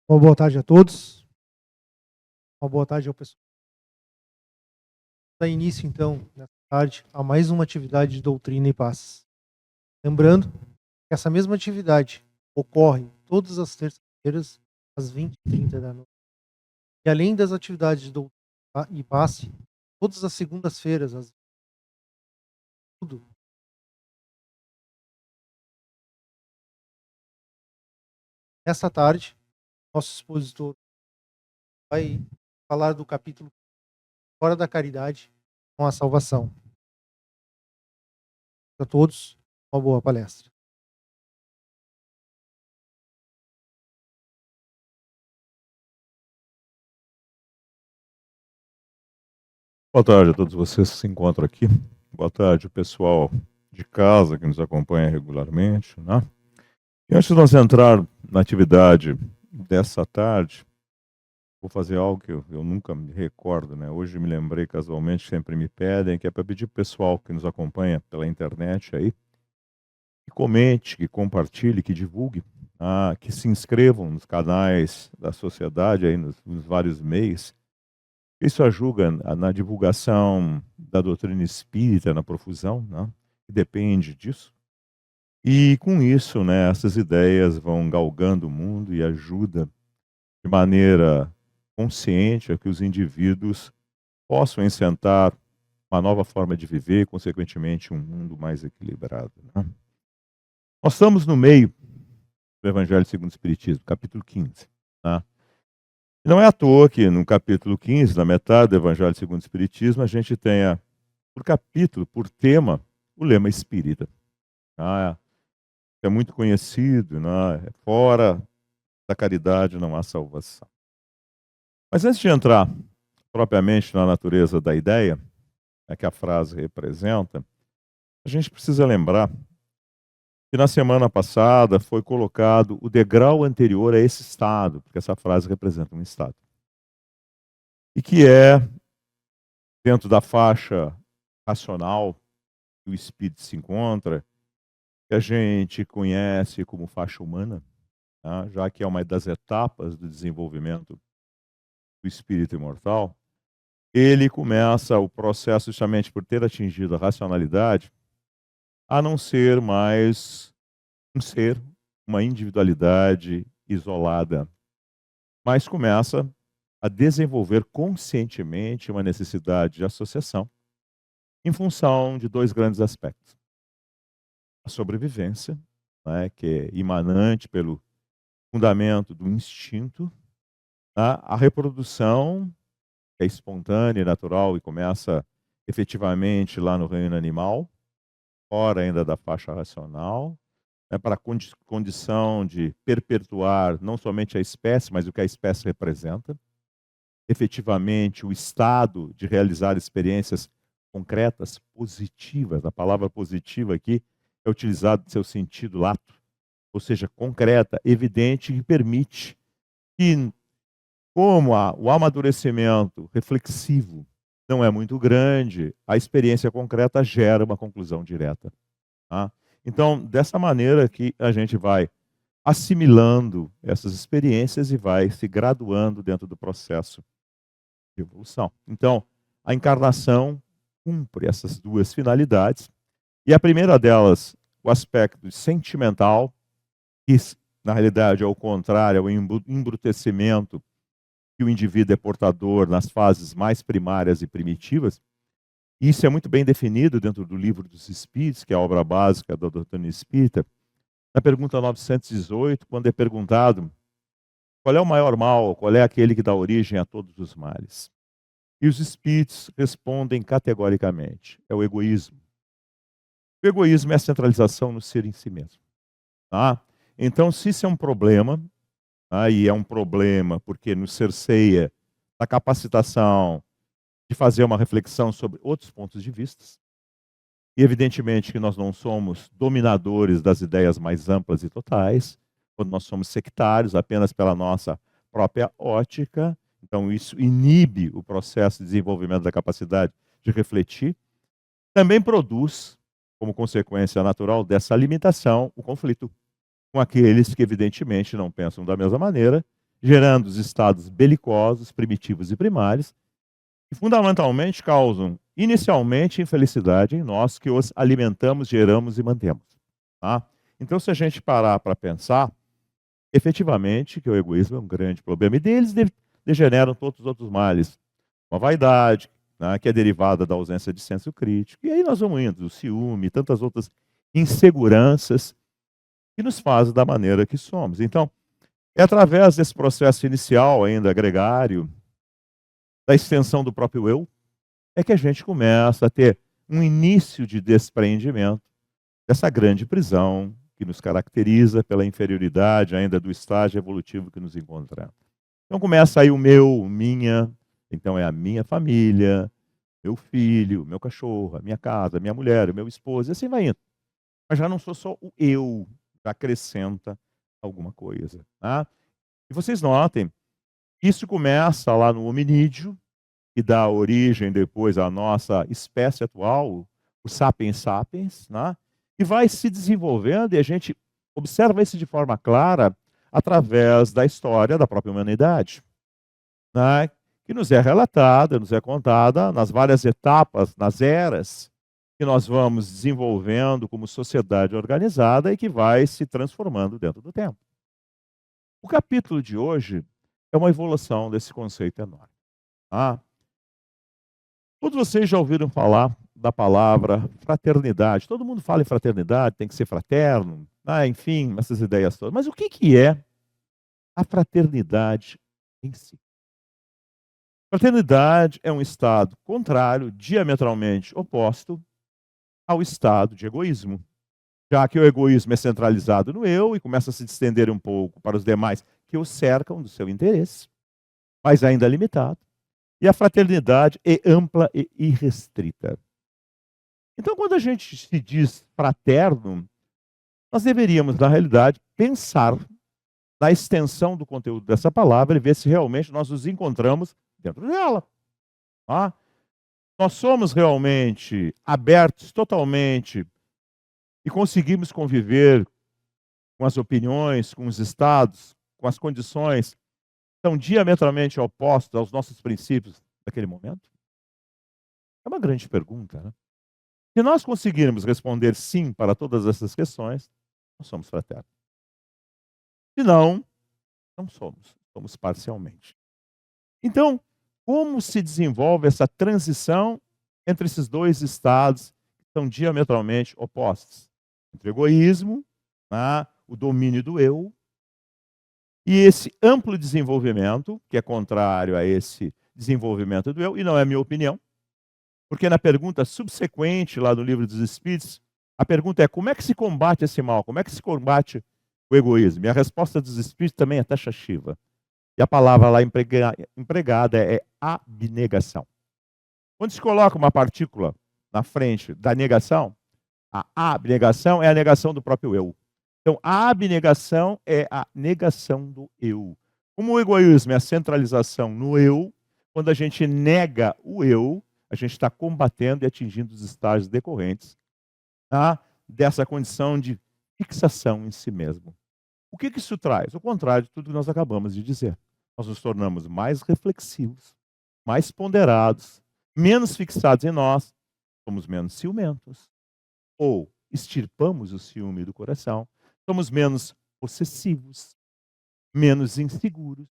Uma boa tarde a todos. Uma boa tarde ao pessoal. Dá início, então, nessa tarde, a mais uma atividade de doutrina e paz. Lembrando que essa mesma atividade ocorre todas as terças-feiras, às 20h30 da noite. E além das atividades de doutrina e paz, todas as segundas-feiras, às tudo. Nessa tarde, nosso expositor vai falar do capítulo Fora da Caridade com a Salvação. A todos, uma boa palestra. Boa tarde a todos vocês que se encontram aqui. Boa tarde, pessoal de casa que nos acompanha regularmente, né? E antes de nós entrar na atividade dessa tarde, vou fazer algo que eu nunca me recordo, né? Hoje me lembrei casualmente, sempre me pedem, que é para pedir para o pessoal que nos acompanha pela internet aí, que comente, que compartilhe, que divulgue, que se inscrevam nos canais da sociedade aí nos vários meios. Isso ajuda na divulgação da doutrina espírita, na profusão, né, que depende disso. E com isso, né, essas ideias vão galgando o mundo e ajuda de maneira consciente a que os indivíduos possam assentar uma nova forma de viver e, consequentemente, um mundo mais equilibrado, né? Nós estamos no meio do Evangelho segundo o Espiritismo, capítulo 15. Né? Não é à toa que no capítulo 15, na metade do Evangelho segundo o Espiritismo, a gente tenha, por capítulo, por tema, o lema espírita. É muito conhecido, né? Fora da caridade não há salvação. Mas antes de entrar propriamente na natureza da ideia, que a frase representa, a gente precisa lembrar que na semana passada foi colocado o degrau anterior a esse estado, porque essa frase representa um estado. E que é, dentro da faixa racional que o espírito se encontra, que a gente conhece como faixa humana, tá? Já que é uma das etapas do desenvolvimento do espírito imortal, ele começa o processo justamente por ter atingido a racionalidade a não ser mais um ser, uma individualidade isolada, mas começa a desenvolver conscientemente uma necessidade de associação em função de dois grandes aspectos. A sobrevivência, né, que é imanente pelo fundamento do instinto, a reprodução, que é espontânea e natural e começa efetivamente lá no reino animal, fora ainda da faixa racional, para a condição de perpetuar não somente a espécie, mas o que a espécie representa, efetivamente o estado de realizar experiências concretas, positivas. A palavra positiva aqui é utilizada no seu sentido lato, ou seja, concreta, evidente, que permite que, como o amadurecimento reflexivo não é muito grande, a experiência concreta gera uma conclusão direta. Tá? Então, dessa maneira que a gente vai assimilando essas experiências e vai se graduando dentro do processo de evolução. Então, a encarnação cumpre essas duas finalidades, e a primeira delas, o aspecto sentimental, que na realidade é o contrário, é o embrutecimento que o indivíduo é portador nas fases mais primárias e primitivas. Isso é muito bem definido dentro do Livro dos Espíritos, que é a obra básica da doutrina espírita. Na pergunta 918, quando é perguntado qual é o maior mal, qual é aquele que dá origem a todos os males, e os espíritos respondem categoricamente: é o egoísmo. O egoísmo é a centralização no ser em si mesmo. Tá? Então, se isso é um problema, e é um problema porque nos cerceia a capacitação de fazer uma reflexão sobre outros pontos de vista, e evidentemente que nós não somos dominadores das ideias mais amplas e totais, quando nós somos sectários apenas pela nossa própria ótica, então isso inibe o processo de desenvolvimento da capacidade de refletir, também produz, como consequência natural dessa limitação, o conflito com aqueles que evidentemente não pensam da mesma maneira gerando os estados belicosos, primitivos e primários, que fundamentalmente causam, inicialmente, infelicidade em nós que os alimentamos, geramos e mantemos. Tá? Então, se a gente parar para pensar, efetivamente, que o egoísmo é um grande problema, e deles degeneram todos os outros males. Uma vaidade, né, que é derivada da ausência de senso crítico, e aí nós vamos indo, o ciúme, tantas outras inseguranças que nos fazem da maneira que somos. Então, é através desse processo inicial, ainda gregário, da extensão do próprio eu, é que a gente começa a ter um início de despreendimento dessa grande prisão que nos caracteriza pela inferioridade ainda do estágio evolutivo que nos encontramos. Então começa aí o meu, o minha, então é a minha família, meu filho, meu cachorro, a minha casa, a minha mulher, o meu esposo, e assim vai indo. Mas já não sou só o eu, já acrescenta alguma coisa. Tá? E vocês notem, isso começa lá no hominídeo, que dá origem depois à nossa espécie atual, o sapiens sapiens, né? E vai se desenvolvendo, e a gente observa isso de forma clara através da história da própria humanidade, né? Que nos é relatada, nos é contada nas várias etapas, nas eras que nós vamos desenvolvendo como sociedade organizada e que vai se transformando dentro do tempo. O capítulo de hoje é uma evolução desse conceito enorme. Tá? Todos vocês já ouviram falar da palavra fraternidade. Todo mundo fala em fraternidade, tem que ser fraterno, enfim, essas ideias todas. Mas o que é a fraternidade em si? Fraternidade é um estado contrário, diametralmente oposto ao estado de egoísmo. Já que o egoísmo é centralizado no eu e começa a se estender um pouco para os demais que o cercam do seu interesse, mas ainda limitado. E a fraternidade é ampla e irrestrita. Então, quando a gente se diz fraterno, nós deveríamos, na realidade, pensar na extensão do conteúdo dessa palavra e ver se realmente nós nos encontramos dentro dela. Tá? Nós somos realmente abertos totalmente e conseguimos conviver com as opiniões, com os estados, com as condições são diametralmente opostos aos nossos princípios naquele momento? É uma grande pergunta, né? Se nós conseguirmos responder sim para todas essas questões, nós somos fraternos. Se não, não somos. Somos parcialmente. Então, como se desenvolve essa transição entre esses dois estados que são diametralmente opostos? Entre o egoísmo, né, o domínio do eu, e esse amplo desenvolvimento, que é contrário a esse desenvolvimento do eu, e não é minha opinião, porque na pergunta subsequente, lá no Livro dos Espíritos, a pergunta é: como é que se combate esse mal? Como é que se combate o egoísmo? E a resposta dos Espíritos também é taxativa. E a palavra lá empregada é abnegação. Quando se coloca uma partícula na frente da negação, a abnegação é a negação do próprio eu. Então, a abnegação é a negação do eu. Como o egoísmo é a centralização no eu, quando a gente nega o eu, a gente está combatendo e atingindo os estágios decorrentes, tá, dessa condição de fixação em si mesmo. O que isso traz? O contrário de tudo que nós acabamos de dizer. Nós nos tornamos mais reflexivos, mais ponderados, menos fixados em nós, somos menos ciumentos, ou extirpamos o ciúme do coração, somos menos possessivos, menos inseguros.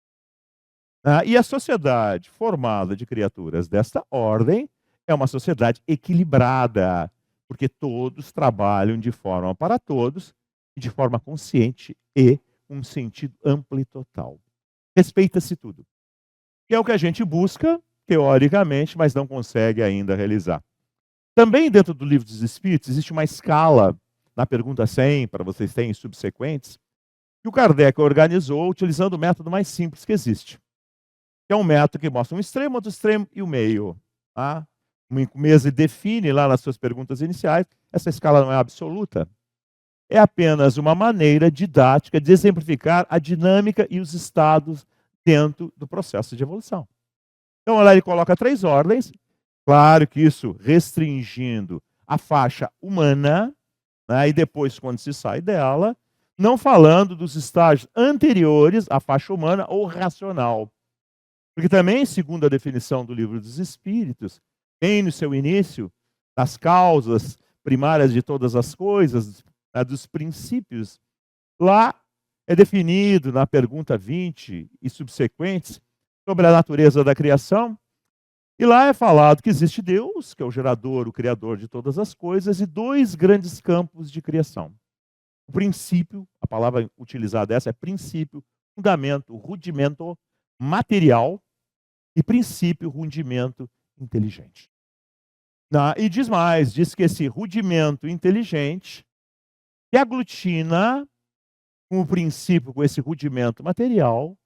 E a sociedade formada de criaturas desta ordem é uma sociedade equilibrada, porque todos trabalham de forma para todos, e de forma consciente e com um sentido amplo e total. Respeita-se tudo. Que é o que a gente busca, teoricamente, mas não consegue ainda realizar. Também dentro do Livro dos Espíritos existe uma escala, na pergunta 100, para vocês terem subsequentes, que o Kardec organizou utilizando o método mais simples que existe. Que é um método que mostra um extremo, outro extremo e o meio. Tá? O Mesa define lá nas suas perguntas iniciais, essa escala não é absoluta. É apenas uma maneira didática de exemplificar a dinâmica e os estados dentro do processo de evolução. Então, lá ele coloca 3 ordens. Claro que isso restringindo a faixa humana, né, e depois, quando se sai dela, não falando dos estágios anteriores à faixa humana ou racional. Porque também, segundo a definição do Livro dos Espíritos, tem no seu início as causas primárias de todas as coisas, dos princípios. Lá é definido na pergunta 20 e subsequentes sobre a natureza da criação. E lá é falado que existe Deus, que é o gerador, o criador de todas as coisas, e dois grandes campos de criação. O princípio, a palavra utilizada essa é princípio, fundamento, rudimento material e princípio, rudimento inteligente. E diz mais, diz que esse rudimento inteligente que aglutina com o princípio, com esse rudimento material,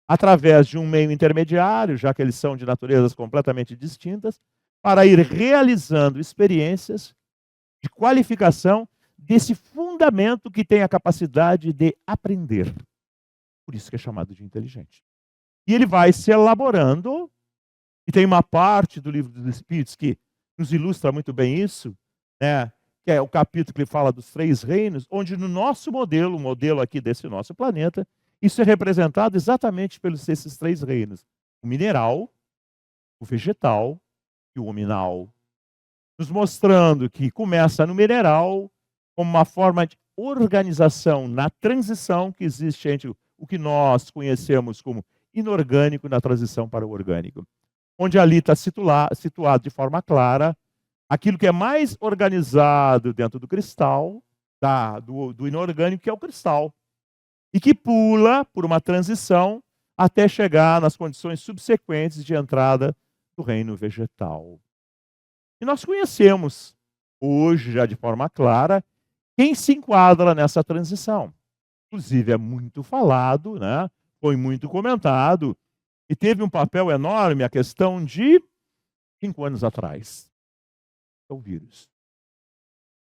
através de um meio intermediário, já que eles são de naturezas completamente distintas, para ir realizando experiências de qualificação desse fundamento que tem a capacidade de aprender. Por isso que é chamado de inteligente. E ele vai se elaborando, e tem uma parte do Livro dos Espíritos que nos ilustra muito bem isso, né? Que é o capítulo que fala dos 3 reinos, onde no nosso modelo, o modelo aqui desse nosso planeta, isso é representado exatamente pelos esses 3 reinos: o mineral, o vegetal e o hominal. Nos mostrando que começa no mineral como uma forma de organização na transição que existe entre o que nós conhecemos como inorgânico na transição para o orgânico. Onde ali está situado de forma clara aquilo que é mais organizado dentro do cristal, do inorgânico, que é o cristal. E que pula por uma transição até chegar nas condições subsequentes de entrada do reino vegetal. E nós conhecemos hoje, já de forma clara, quem se enquadra nessa transição. Inclusive, é muito falado, né? Foi muito comentado, e teve um papel enorme a questão de 5 anos atrás. É o vírus.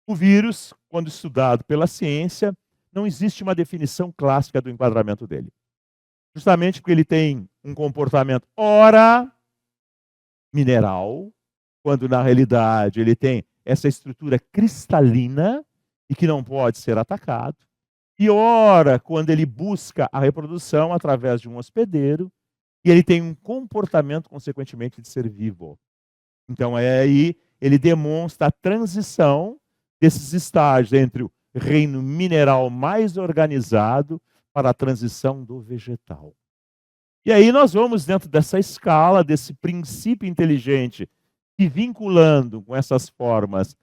O vírus, quando estudado pela ciência, não existe uma definição clássica do enquadramento dele. Justamente porque ele tem um comportamento, ora, mineral, quando na realidade ele tem essa estrutura cristalina e que não pode ser atacado. E ora, quando ele busca a reprodução através de um hospedeiro, e ele tem um comportamento, consequentemente, de ser vivo. Então, aí ele demonstra a transição desses estágios entre o reino mineral mais organizado para a transição do vegetal. E aí nós vamos dentro dessa escala, desse princípio inteligente, e vinculando com essas formas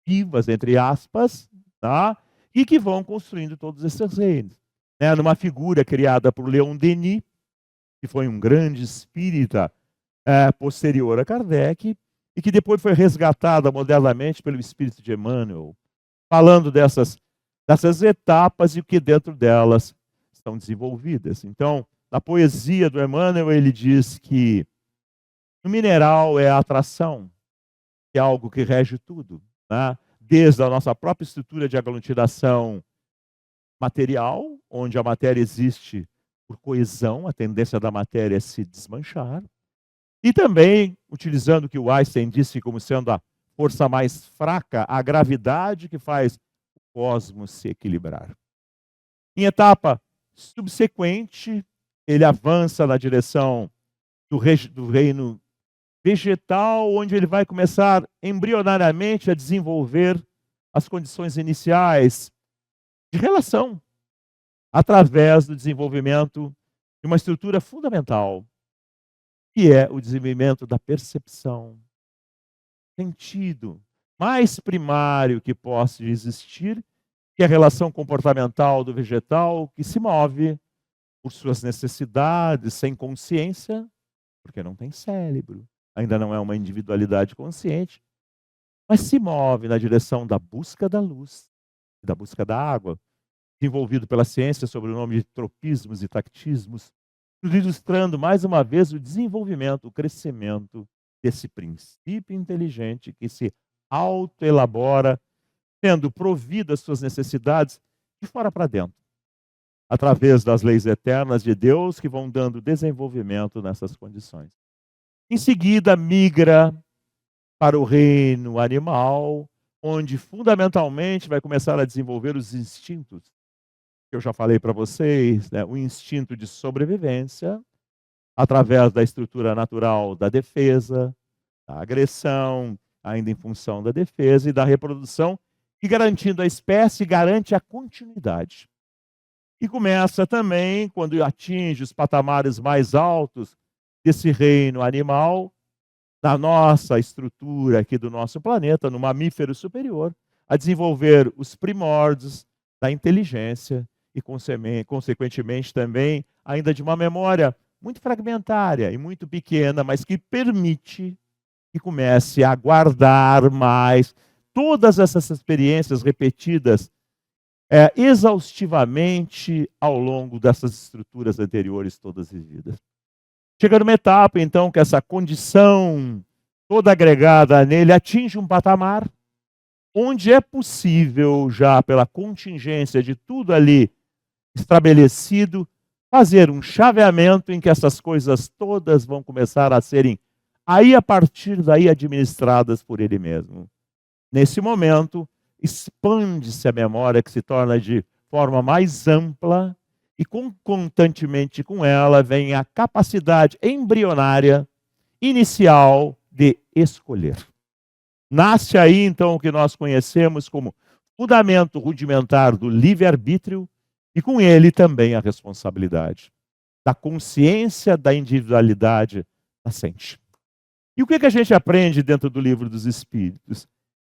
vivas, entre aspas, tá? E que vão construindo todos esses reinos. Numa figura criada por Leon Denis, que foi um grande espírita posterior a Kardec, e que depois foi resgatada modernamente pelo espírito de Emmanuel, falando dessas etapas e o que dentro delas estão desenvolvidas. Então, na poesia do Emmanuel, ele diz que o mineral é a atração, que é algo que rege tudo, né? Desde a nossa própria estrutura de aglutinação material, onde a matéria existe por coesão, a tendência da matéria é se desmanchar, e também, utilizando o que o Einstein disse como sendo a força mais fraca, a gravidade que faz o cosmos se equilibrar. Em etapa subsequente, ele avança na direção do reino vegetal, onde ele vai começar embrionariamente a desenvolver as condições iniciais de relação, através do desenvolvimento de uma estrutura fundamental, que é o desenvolvimento da percepção, sentido mais primário que possa existir, que é a relação comportamental do vegetal, que se move por suas necessidades, sem consciência, porque não tem cérebro, ainda não é uma individualidade consciente, mas se move na direção da busca da luz, da busca da água, desenvolvido pela ciência sob o nome de tropismos e tactismos, ilustrando mais uma vez o desenvolvimento, o crescimento desse princípio inteligente que se autoelabora, sendo provido às suas necessidades de fora para dentro, através das leis eternas de Deus que vão dando desenvolvimento nessas condições. Em seguida, migra para o reino animal, onde fundamentalmente vai começar a desenvolver os instintos, que eu já falei para vocês, né, o instinto de sobrevivência, através da estrutura natural da defesa, da agressão, ainda em função da defesa e da reprodução, e garantindo a espécie, garante a continuidade. E começa também, quando atinge os patamares mais altos desse reino animal, na nossa estrutura aqui do nosso planeta, no mamífero superior, a desenvolver os primórdios da inteligência e, consequentemente, também ainda de uma memória muito fragmentária e muito pequena, mas que permite que comece a guardar mais todas essas experiências repetidas exaustivamente ao longo dessas estruturas anteriores todas vividas. Chega numa etapa, então, que essa condição toda agregada nele atinge um patamar onde é possível, já pela contingência de tudo ali estabelecido, fazer um chaveamento em que essas coisas todas vão começar a serem, aí a partir daí, administradas por ele mesmo. Nesse momento, expande-se a memória, que se torna de forma mais ampla, e concomitantemente com ela vem a capacidade embrionária inicial de escolher. Nasce aí, então, o que nós conhecemos como fundamento rudimentar do livre-arbítrio e com ele também a responsabilidade da consciência da individualidade nascente. E o que a gente aprende dentro do Livro dos Espíritos?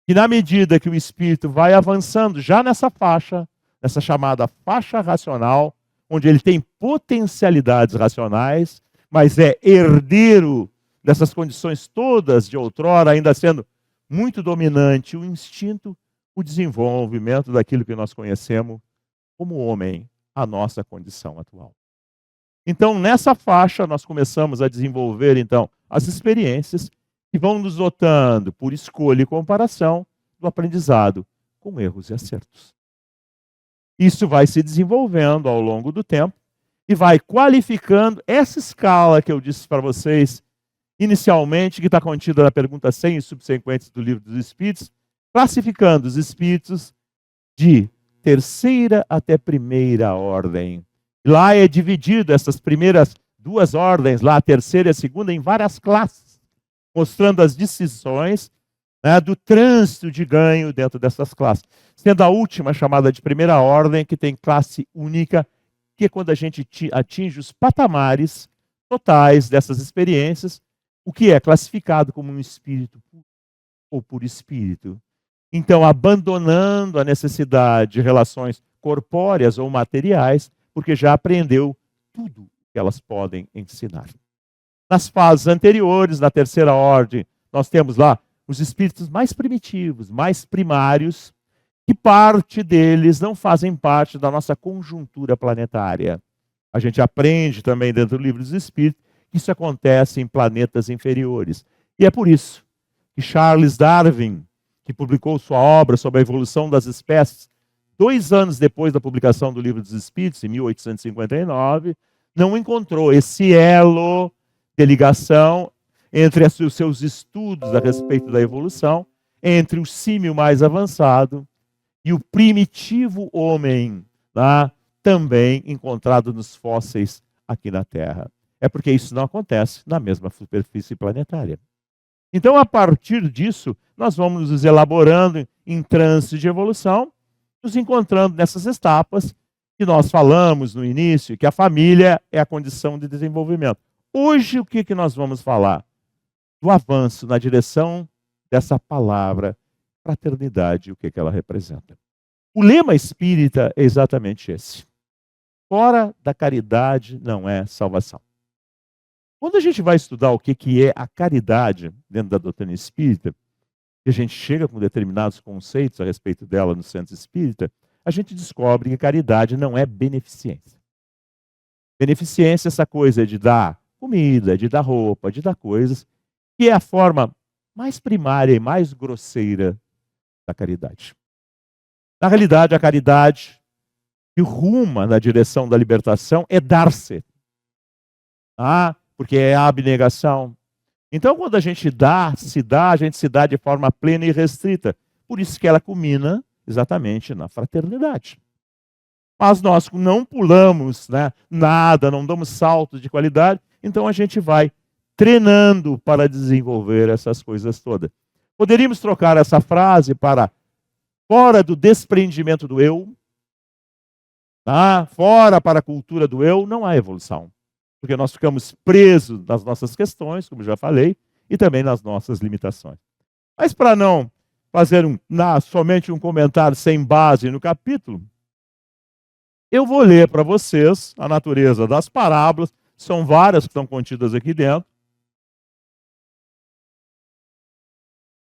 Que na medida que o espírito vai avançando já nessa faixa, nessa chamada faixa racional, onde ele tem potencialidades racionais, mas é herdeiro dessas condições todas de outrora, ainda sendo muito dominante o instinto, o desenvolvimento daquilo que nós conhecemos como homem, a nossa condição atual. Então, nessa faixa, nós começamos a desenvolver, então, as experiências que vão nos dotando, por escolha e comparação, do aprendizado com erros e acertos. Isso vai se desenvolvendo ao longo do tempo e vai qualificando essa escala que eu disse para vocês inicialmente, que está contida na pergunta 100 e subsequentes do Livro dos Espíritos, classificando os espíritos de terceira até primeira ordem. Lá é dividido essas primeiras duas ordens, lá a terceira e a segunda, em várias classes, mostrando as distinções, né, do trânsito de ganho dentro dessas classes. Sendo a última chamada de primeira ordem, que tem classe única, que é quando a gente atinge os patamares totais dessas experiências, o que é classificado como um espírito ou por espírito. Então, abandonando a necessidade de relações corpóreas ou materiais, porque já aprendeu tudo que elas podem ensinar. Nas fases anteriores, na terceira ordem, nós temos lá os espíritos mais primitivos, mais primários, que parte deles não fazem parte da nossa conjuntura planetária. A gente aprende também dentro do Livro dos Espíritos que isso acontece em planetas inferiores. E é por isso que Charles Darwin, que publicou sua obra sobre a evolução das espécies, 2 anos depois da publicação do Livro dos Espíritos, em 1859, não encontrou esse elo de ligação entre os seus estudos a respeito da evolução, entre o símio mais avançado e o primitivo homem, tá, também encontrado nos fósseis aqui na Terra. É porque isso não acontece na mesma superfície planetária. Então, a partir disso, nós vamos nos elaborando em trânsito de evolução, nos encontrando nessas etapas que nós falamos no início, que a família é a condição de desenvolvimento. Hoje, o que nós vamos falar? Do avanço na direção dessa palavra fraternidade, o que ela representa. O lema espírita é exatamente esse. Fora da caridade não é salvação. Quando a gente vai estudar o que é a caridade dentro da doutrina espírita, e a gente chega com determinados conceitos a respeito dela no centro espírita, a gente descobre que caridade não é beneficência. Beneficência é essa coisa de dar comida, de dar roupa, de dar coisas, que é a forma mais primária e mais grosseira da caridade. Na realidade, a caridade que ruma na direção da libertação é dar-se. Porque é a abnegação. Então, quando a gente a gente se dá de forma plena e restrita. Por isso que ela culmina exatamente na fraternidade. Mas nós não pulamos, né, nada, não damos saltos de qualidade, então a gente vai treinando para desenvolver essas coisas todas. Poderíamos trocar essa frase para fora do desprendimento do eu, tá? Fora para a cultura do eu, não há evolução. Porque nós ficamos presos nas nossas questões, como já falei, e também nas nossas limitações. Mas para não fazer somente um comentário sem base no capítulo, eu vou ler para vocês a natureza das parábolas, são várias que estão contidas aqui dentro,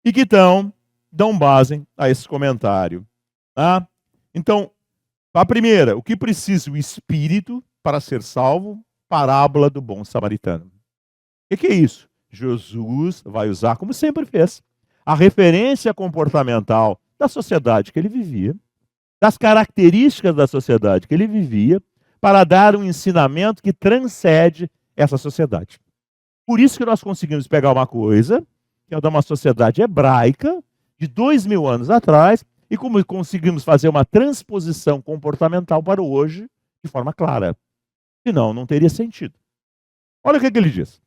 e que dão base a esse comentário. Tá? Então, a primeira, o que precisa o espírito para ser salvo? Parábola do bom samaritano. O que é isso? Jesus vai usar, como sempre fez, a referência comportamental da sociedade que ele vivia, das características da sociedade que ele vivia, para dar um ensinamento que transcende essa sociedade. Por isso que nós conseguimos pegar uma coisa, que é de uma sociedade hebraica, de 2000 anos atrás, e como conseguimos fazer uma transposição comportamental para o hoje, de forma clara. Senão, não teria sentido. Olha o que ele diz.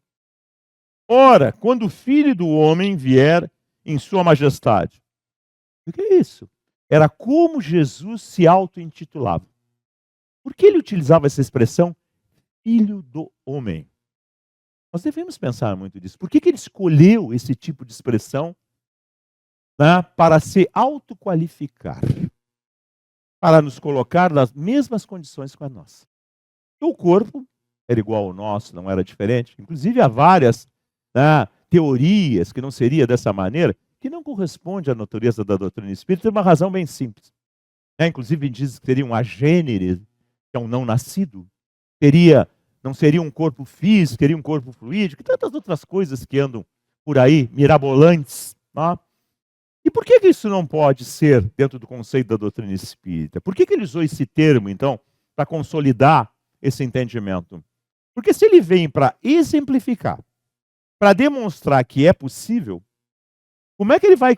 Ora, quando o Filho do Homem vier em sua majestade. O que é isso? Era como Jesus se auto-intitulava. Por que ele utilizava essa expressão Filho do Homem? Nós devemos pensar muito nisso. Por que ele escolheu esse tipo de expressão, né, para se autoqualificar? Para nos colocar nas mesmas condições que a nossa. O corpo era igual ao nosso, não era diferente. Inclusive, há várias, né, teorias que não seria dessa maneira, que não corresponde à natureza da doutrina espírita, tem uma razão bem simples. Inclusive, diz que teria um agênere, que é um não nascido, não seria um corpo físico, teria um corpo fluídico, e tantas outras coisas que andam por aí, mirabolantes. Né? E por que isso não pode ser dentro do conceito da doutrina espírita? Por que ele usou esse termo, então, para consolidar esse entendimento? Porque se ele vem para exemplificar, para demonstrar que é possível, como é que ele vai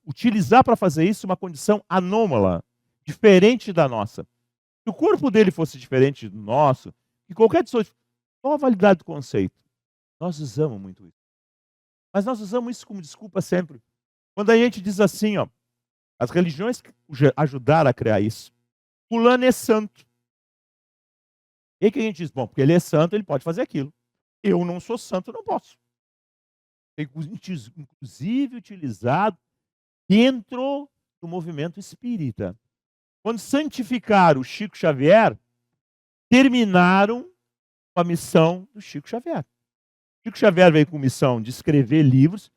utilizar para fazer isso uma condição anômala, diferente da nossa? Se o corpo dele fosse diferente do nosso, e qualquer pessoa, qual a validade do conceito? Nós usamos muito isso. Mas nós usamos isso como desculpa sempre. Quando a gente diz assim, ó, as religiões ajudaram a criar isso. Fulano é santo. E aí que a gente diz, bom, porque ele é santo, ele pode fazer aquilo. Eu não sou santo, não posso. Inclusive utilizado dentro do movimento espírita. Quando santificaram o Chico Xavier, terminaram com a missão do Chico Xavier. Chico Xavier veio com missão de escrever livros,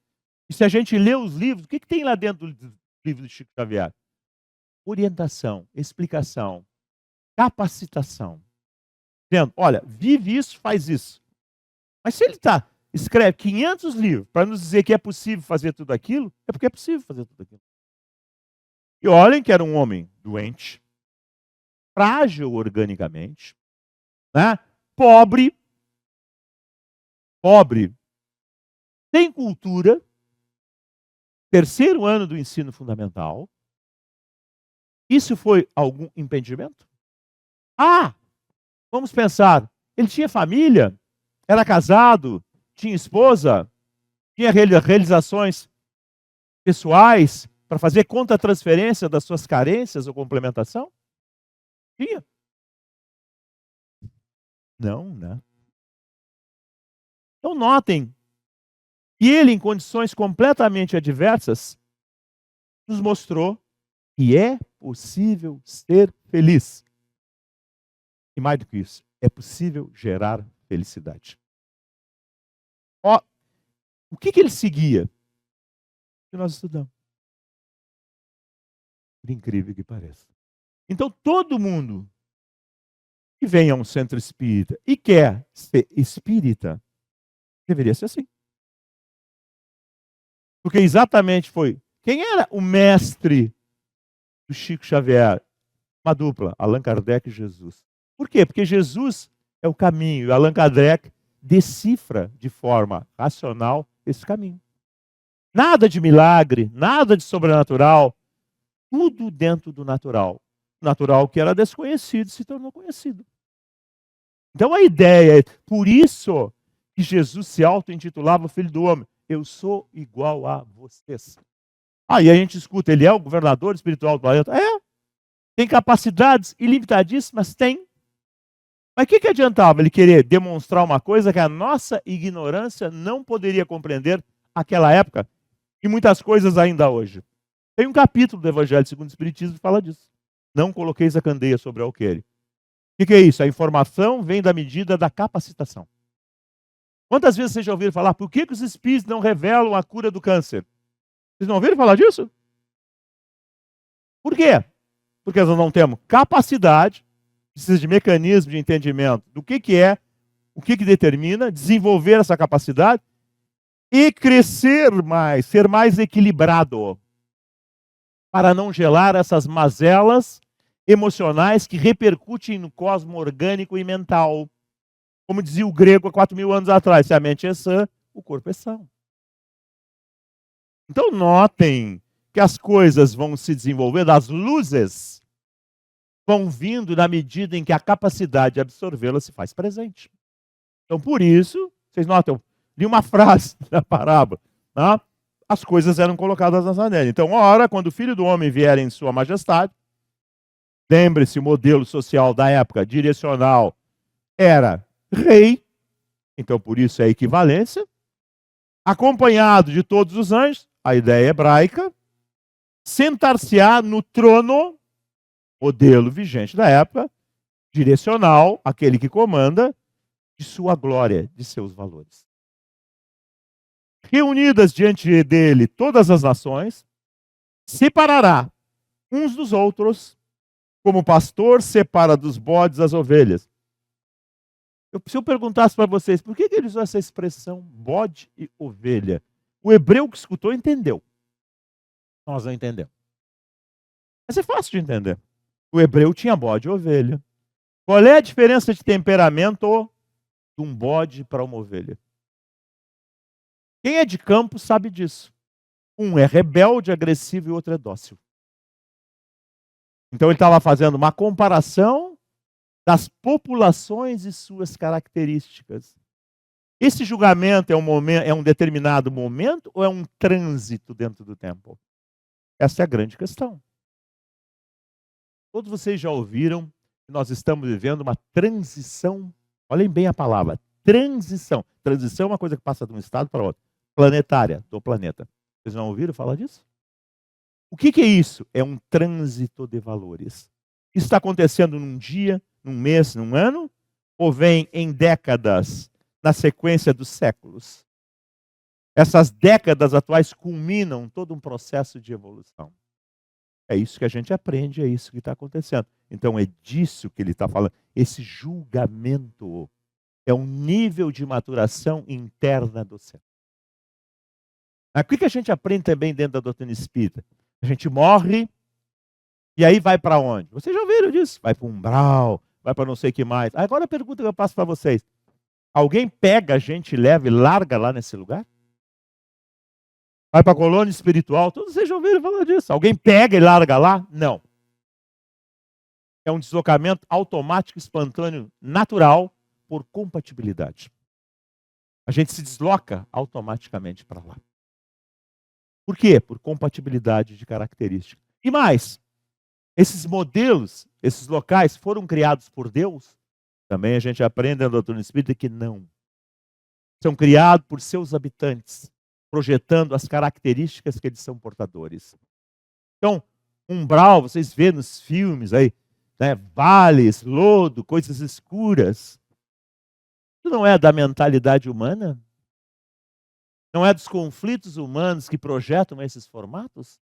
e se a gente lê os livros, o que tem lá dentro do livro do Chico Xavier? Orientação, explicação, capacitação. Dizendo, olha, vive isso, faz isso. Mas se ele escreve 500 livros para nos dizer que é possível fazer tudo aquilo, é porque é possível fazer tudo aquilo. E olhem que era um homem doente, frágil organicamente, né? Pobre, sem cultura, terceiro ano do ensino fundamental. Isso foi algum impedimento? Vamos pensar, ele tinha família, era casado, tinha esposa, tinha realizações pessoais para fazer contra-transferência das suas carências ou complementação? Tinha. Não, né? Então notem que ele, em condições completamente adversas, nos mostrou que é possível ser feliz. E mais do que isso, é possível gerar felicidade. O que ele seguia? O que nós estudamos. Por incrível que pareça. Então, todo mundo que vem a um centro espírita e quer ser espírita, deveria ser assim. Porque exatamente foi. Quem era o mestre do Chico Xavier? Uma dupla, Allan Kardec e Jesus. Por quê? Porque Jesus é o caminho e Allan Kardec decifra de forma racional esse caminho. Nada de milagre, nada de sobrenatural, tudo dentro do natural. natural que era desconhecido se tornou conhecido. Então a ideia é, por isso que Jesus se auto-intitulava Filho do Homem. Eu sou igual a vocês. Aí a gente escuta, ele é o governador espiritual do planeta. É, tem capacidades ilimitadíssimas, tem. Mas o que adiantava ele querer demonstrar uma coisa que a nossa ignorância não poderia compreender naquela época e muitas coisas ainda hoje? Tem um capítulo do Evangelho segundo o Espiritismo que fala disso. Não coloqueis a candeia sobre o alqueire. O que é isso? A informação vem da medida da capacitação. Quantas vezes vocês já ouviram falar, por que os espíritos não revelam a cura do câncer? Vocês não ouviram falar disso? Por quê? Porque nós não temos capacidade, precisa de mecanismo de entendimento do que é, o que determina, desenvolver essa capacidade e crescer mais, ser mais equilibrado, para não gerar essas mazelas emocionais que repercutem no cosmo orgânico e mental. Como dizia o grego há 4.000 anos atrás, se a mente é sã, o corpo é são. Então notem que as coisas vão se desenvolvendo, as luzes vão vindo na medida em que a capacidade de absorvê-las se faz presente. Então por isso, vocês notam, li uma frase da parábola, tá? As coisas eram colocadas na janela. Então, ora, quando o Filho do Homem vier em sua majestade, lembre-se, o modelo social da época direcional era rei, então por isso é a equivalência, acompanhado de todos os anjos, a ideia hebraica, sentar-se-á no trono, modelo vigente da época, direcional, aquele que comanda, de sua glória, de seus valores. Reunidas diante dele todas as nações, separará uns dos outros, como o pastor separa dos bodes as ovelhas. Se eu perguntasse para vocês, por que ele usou essa expressão bode e ovelha? O hebreu que escutou entendeu. Nós não entendemos. Mas é fácil de entender. O hebreu tinha bode e ovelha. Qual é a diferença de temperamento de um bode para uma ovelha? Quem é de campo sabe disso. Um é rebelde, agressivo e o outro é dócil. Então ele estava fazendo uma comparação das populações e suas características. Esse julgamento é um determinado momento ou é um trânsito dentro do tempo? Essa é a grande questão. Todos vocês já ouviram que nós estamos vivendo uma transição, olhem bem a palavra, transição. Transição é uma coisa que passa de um estado para outro, planetária, do planeta. Vocês não ouviram falar disso? O que é isso? É um trânsito de valores. Isso está acontecendo num dia, num mês, num ano? Ou vem em décadas, na sequência dos séculos? Essas décadas atuais culminam todo um processo de evolução. É isso que a gente aprende, é isso que está acontecendo. Então é disso que ele está falando. Esse julgamento é um nível de maturação interna do céu. O que a gente aprende também dentro da doutrina espírita? A gente morre e aí vai para onde? Vocês já ouviram disso? Vai para o umbral, vai para não sei o que mais. Agora a pergunta que eu passo para vocês. Alguém pega a gente, leva e larga lá nesse lugar? Vai para a colônia espiritual? Todos vocês já ouviram falar disso. Alguém pega e larga lá? Não. É um deslocamento automático, espontâneo, natural, por compatibilidade. A gente se desloca automaticamente para lá. Por quê? Por compatibilidade de características. E mais, esses modelos, esses locais foram criados por Deus? Também a gente aprende na doutrina espírita que não. São criados por seus habitantes, projetando as características que eles são portadores. Então, umbral, vocês vêem nos filmes aí, né, vales, lodo, coisas escuras. Isso não é da mentalidade humana? Não é dos conflitos humanos que projetam esses formatos?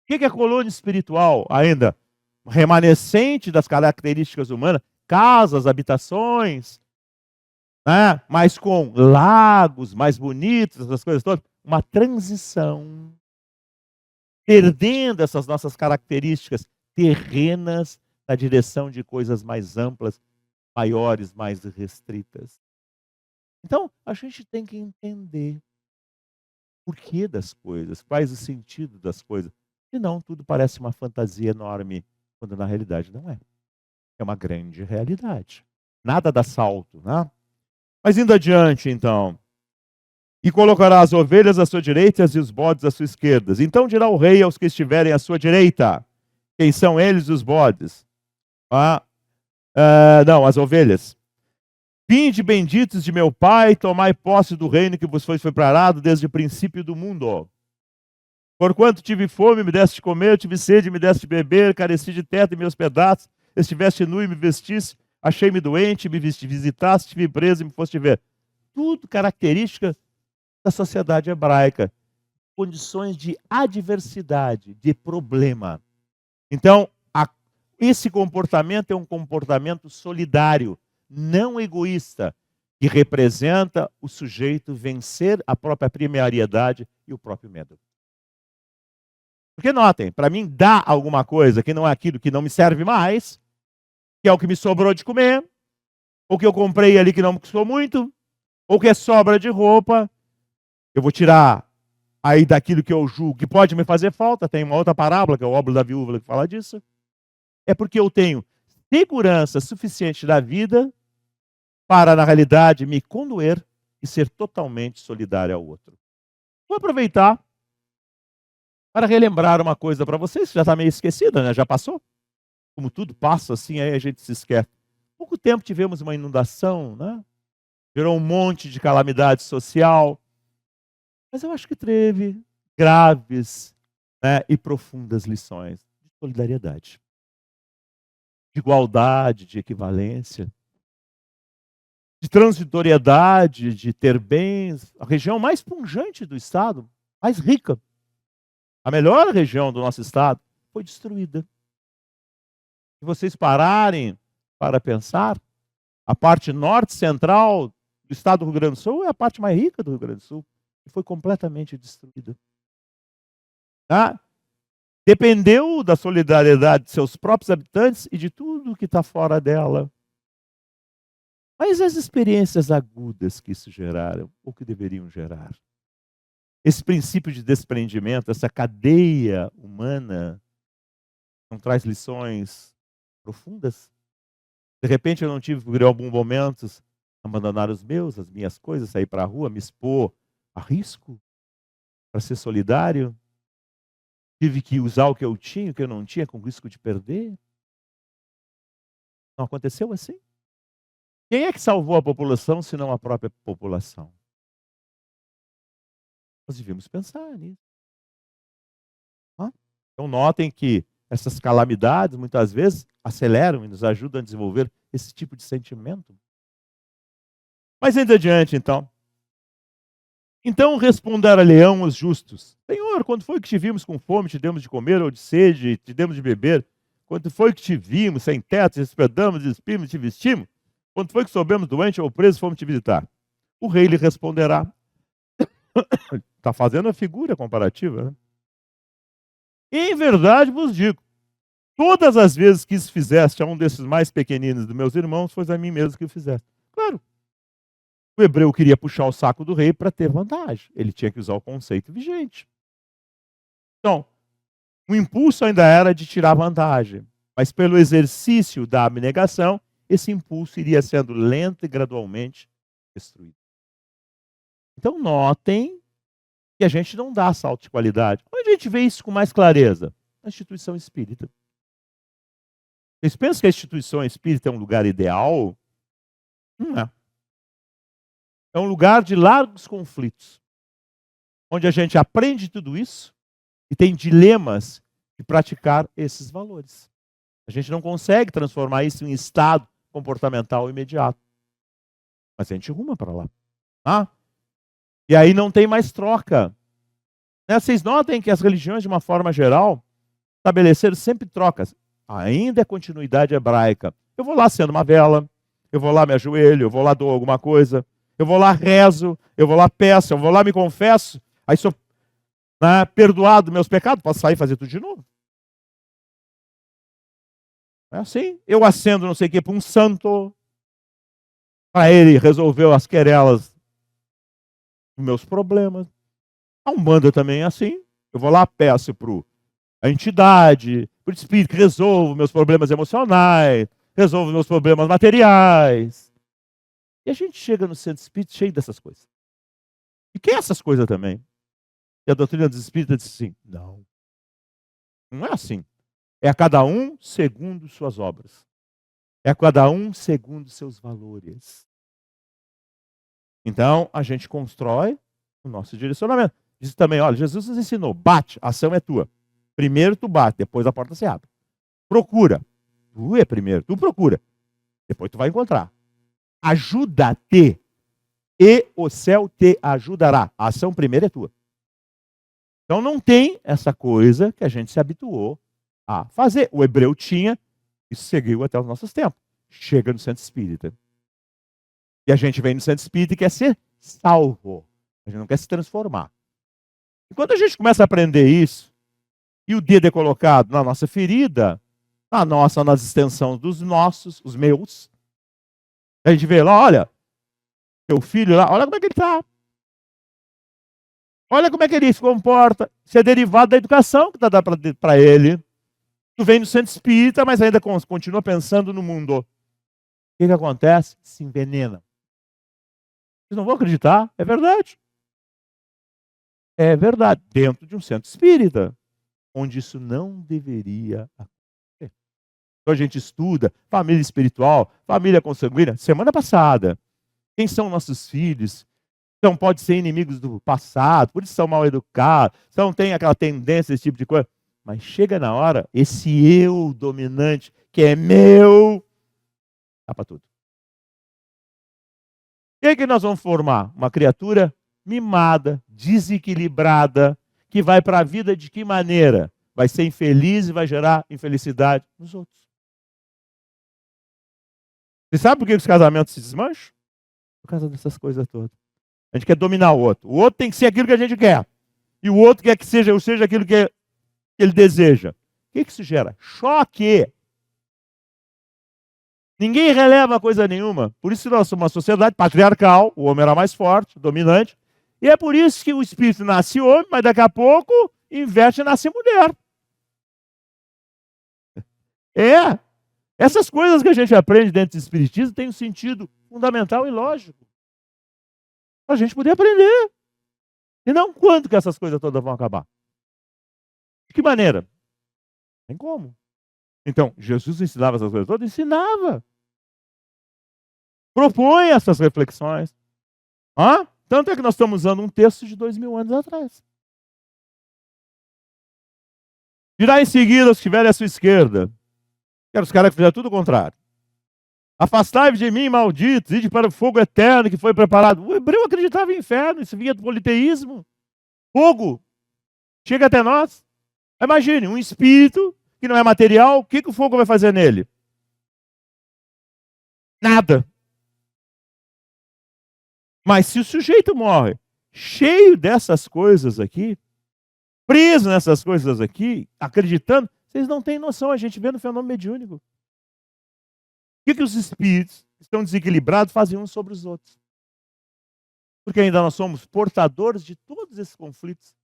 O que é a colônia espiritual ainda? Remanescente das características humanas, casas, habitações, né? Mas com lagos mais bonitos, essas coisas todas. Uma transição, perdendo essas nossas características terrenas na direção de coisas mais amplas, maiores, mais restritas. Então, a gente tem que entender o porquê das coisas, quais o sentido das coisas. Senão, tudo parece uma fantasia enorme quando na realidade não é. É uma grande realidade. Nada dá salto, né? Mas indo adiante, então. E colocará as ovelhas à sua direita e os bodes à sua esquerda. Então dirá o rei aos que estiverem à sua direita. Quem são eles, os bodes? Não, as ovelhas. Vinde benditos de meu Pai, tomai posse do reino que vos foi preparado desde o princípio do mundo. Porquanto tive fome, me deste de comer, tive sede, me deste de beber, careci de teto e me hospedaste, estiveste nu e me vestiste, achei-me doente, me visitaste, estive preso e me foste ver. Tudo característica da sociedade hebraica. Condições de adversidade, de problema. Então, esse comportamento é um comportamento solidário, não egoísta, que representa o sujeito vencer a própria primariedade e o próprio medo. Porque notem, para mim dar alguma coisa que não é aquilo que não me serve mais, que é o que me sobrou de comer, ou que eu comprei ali que não me custou muito, ou que é sobra de roupa, eu vou tirar aí daquilo que eu julgo que pode me fazer falta. Tem uma outra parábola, que é o óbolo da viúva, que fala disso. É porque eu tenho segurança suficiente da vida para, na realidade, me condoer e ser totalmente solidário ao outro. Vou aproveitar para relembrar uma coisa para vocês, que já está meio esquecida, né? Já passou. Como tudo passa assim, aí a gente se esquece. Há pouco tempo tivemos uma inundação, né? Gerou um monte de calamidade social. Mas eu acho que teve graves, né, e profundas lições de solidariedade, de igualdade, de equivalência, de transitoriedade, de ter bens. A região mais pujante do estado, mais rica, a melhor região do nosso estado, foi destruída. Se vocês pararem para pensar, a parte norte central do estado do Rio Grande do Sul é a parte mais rica do Rio Grande do Sul, e foi completamente destruída. Tá? Dependeu da solidariedade de seus próprios habitantes e de tudo que está fora dela. Mas as experiências agudas que isso geraram, ou que deveriam gerar, esse princípio de desprendimento, essa cadeia humana, não traz lições profundas? De repente eu não tive, por alguns momentos, abandonar os meus, as minhas coisas, sair para a rua, me expor a risco para ser solidário? Tive que usar o que eu tinha, o que eu não tinha, com risco de perder? Não aconteceu assim? Quem é que salvou a população, se não a própria população? Nós devíamos pensar nisso. Então notem que essas calamidades, muitas vezes, aceleram e nos ajudam a desenvolver esse tipo de sentimento. Mas ainda adiante, então. Então responderá-lhe-ão os justos: Senhor, quando foi que te vimos com fome, te demos de comer, ou de sede, te demos de beber? Quando foi que te vimos sem teto, te hospedamos, despimos, te vestimos? Quando foi que soubemos doente ou preso, fomos te visitar? O rei lhe responderá. Está fazendo a figura comparativa, né? Em verdade vos digo, todas as vezes que isso fizeste a um desses mais pequeninos dos meus irmãos, foi a mim mesmo que o fizeste. Claro, o hebreu queria puxar o saco do rei para ter vantagem. Ele tinha que usar o conceito vigente. Então, o impulso ainda era de tirar vantagem, mas pelo exercício da abnegação, esse impulso iria sendo lento e gradualmente destruído. Então, notem que a gente não dá salto de qualidade. Onde a gente vê isso com mais clareza? Na instituição espírita. Vocês pensam que a instituição espírita é um lugar ideal? Não é. É um lugar de largos conflitos, onde a gente aprende tudo isso e tem dilemas de praticar esses valores. A gente não consegue transformar isso em estado comportamental imediato, mas a gente ruma para lá. E aí não tem mais troca. Vocês notem que as religiões, de uma forma geral, estabeleceram sempre trocas. Ainda é continuidade hebraica. Eu vou lá acendo uma vela, eu vou lá me ajoelho, eu vou lá dou alguma coisa, eu vou lá rezo, eu vou lá peço, eu vou lá me confesso, aí sou perdoado dos meus pecados, posso sair e fazer tudo de novo. É assim. Eu acendo não sei o que para um santo, para ele resolver as querelas dos meus problemas. A Umbanda também é assim. Eu vou lá, peço para a entidade, por espírito que resolva meus problemas emocionais, resolva meus problemas materiais. E a gente chega no centro espírita cheio dessas coisas. E que é essas coisas também? E a doutrina dos espíritas diz assim, não é assim. É a cada um segundo suas obras. É a cada um segundo seus valores. Então, a gente constrói o nosso direcionamento. Diz também, olha, Jesus nos ensinou, bate, a ação é tua. Primeiro tu bate, depois a porta se abre. Procura. Tu é primeiro, tu procura. Depois tu vai encontrar. Ajuda-te e o céu te ajudará. A ação primeiro é tua. Então não tem essa coisa que a gente se habituou a fazer. O hebreu tinha, isso seguiu até os nossos tempos. Chega no centro espírita. E a gente vem no centro espírita e quer ser salvo. A gente não quer se transformar. E quando a gente começa a aprender isso, e o dedo é colocado na nossa ferida, nas extensões dos nossos, os meus, a gente vê lá, olha, teu filho lá, olha como é que ele está. Olha como é que ele se comporta. Isso é derivado da educação que está dando para ele. Tu vem no centro espírita, mas ainda continua pensando no mundo. O que acontece? Se envenena. Vocês não vão acreditar? É verdade. É verdade. Dentro de um centro espírita, onde isso não deveria acontecer. Então a gente estuda família espiritual, família consanguínea. Semana passada, quem são nossos filhos? Então pode ser inimigos do passado, por isso são mal educados, então tem aquela tendência, esse tipo de coisa. Mas chega na hora, esse eu dominante, que é meu, dá para tudo. O que é que nós vamos formar? Uma criatura mimada, desequilibrada, que vai para a vida de que maneira? Vai ser infeliz e vai gerar infelicidade nos outros. Você sabe por que os casamentos se desmancham? Por causa dessas coisas todas. A gente quer dominar o outro. O outro tem que ser aquilo que a gente quer. E o outro quer que seja aquilo que ele deseja. O que isso gera? Choque. Ninguém releva coisa nenhuma. Por isso nós somos uma sociedade patriarcal, o homem era mais forte, dominante. E é por isso que o espírito nasce homem, mas daqui a pouco inverte e nasce mulher. Essas coisas que a gente aprende dentro do espiritismo têm um sentido fundamental e lógico. Para a gente poder aprender. E não quando que essas coisas todas vão acabar. De que maneira? Tem como. Então, Jesus ensinava essas coisas todas? Ensinava. Propõe essas reflexões. Tanto é que nós estamos usando um texto de 2000 anos atrás. Virá em seguida os que estiverem à sua esquerda. Quero os caras que fizeram tudo o contrário. Afastai-vos de mim, malditos, ide para o fogo eterno que foi preparado. O hebreu acreditava em inferno, isso vinha do politeísmo. Fogo chega até nós. Imagine, um espírito que não é material, o que o fogo vai fazer nele? Nada. Mas se o sujeito morre cheio dessas coisas aqui, preso nessas coisas aqui, acreditando, vocês não têm noção, a gente vê no fenômeno mediúnico. O que os espíritos que estão desequilibrados fazem uns sobre os outros? Porque ainda nós somos portadores de todos esses conflitos.